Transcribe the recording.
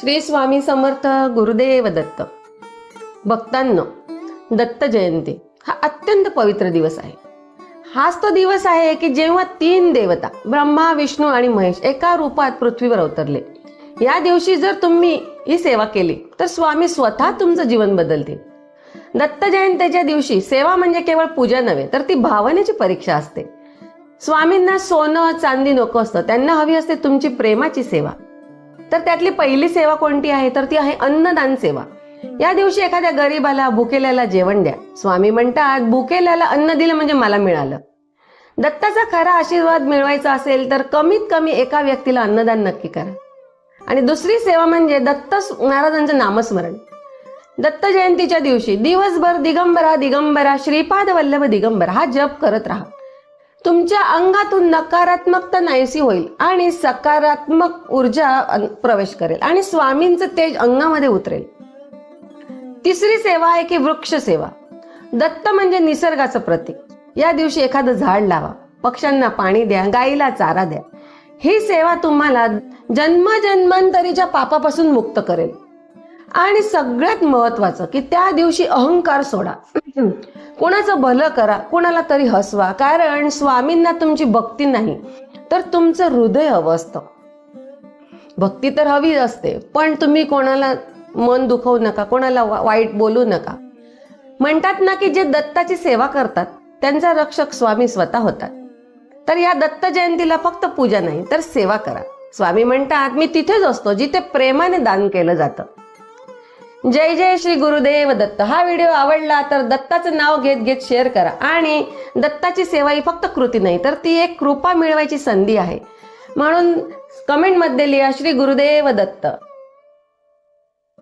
श्री स्वामी समर्थ गुरुदेव दत्त. भक्तांनो, दत्त जयंती हा अत्यंत पवित्र दिवस आहे. हाच तो दिवस आहे की जेव्हा 3 देवता ब्रह्मा, विष्णू आणि महेश एका रूपात पृथ्वीवर अवतरले. या दिवशी जर तुम्ही ही सेवा केली तर स्वामी स्वतः तुमचं जीवन बदलतील. दत्त जयंतीच्या दिवशी सेवा म्हणजे केवळ पूजा नव्हे, तर ती भावनेची परीक्षा असते. स्वामींना सोनं चांदी नको असतं, त्यांना हवी असते तुमची प्रेमाची सेवा. तर त्यातली पहिली सेवा कोणती आहे, तर ती आहे अन्नदान सेवा. या दिवशी एखाद्या गरीबाला, भुकेल्याला जेवण द्या. स्वामी म्हणतात, भुकेल्याला अन्न दिलं म्हणजे मला मिळालं. दत्ताचा खरा आशीर्वाद मिळवायचा असेल तर कमीत कमी एका व्यक्तीला अन्नदान नक्की करा. आणि दुसरी सेवा म्हणजे दत्त महाराजांचं नामस्मरण. दत्त जयंतीच्या दिवशी दिवसभर दिगंबरा दिगंबरा श्रीपाद वल्लभ दिगंबरा हा जप करत राहा. तुमच्या अंगातून नकारात्मकता नाहीशी होईल आणि सकारात्मक ऊर्जा प्रवेश करेल आणि स्वामींचं तेज अंगामध्ये उतरेल. तिसरी सेवा आहे की वृक्ष सेवा. दत्त म्हणजे निसर्गाचं प्रतीक. या दिवशी एखादं झाड लावा, पक्ष्यांना पाणी द्या, गाईला चारा द्या. ही सेवा तुम्हाला जन्मजन्मांतरीच्या पापापासून मुक्त करेल. आणि सगळ्यात महत्वाचं की त्या दिवशी अहंकार सोडा. कोणाचं भलं करा, कोणाला तरी हसवा, कारण स्वामींना तुमची भक्ती नाही तर तुमचं हृदय हवं असतं. भक्ती तर हवी असते, पण तुम्ही कोणाला मन दुखवू नका, कोणाला वाईट बोलू नका. म्हणतात ना की जे दत्ताची सेवा करतात त्यांचा रक्षक स्वामी स्वतः होतात. तर या दत्त जयंतीला फक्त पूजा नाही तर सेवा करा. स्वामी म्हणतात, मी तिथेच असतो जिथे प्रेमाने दान केलं जातं. जय जय श्री गुरुदेव दत्त. हा व्हिडिओ आवडला तर दत्ताचं नाव घेत घेत शेअर करा. आणि दत्ताची सेवा ही फक्त कृती नाही तर ती एक कृपा मिळवायची संधी आहे. म्हणून कमेंट मध्ये लिहा श्री गुरुदेव दत्त.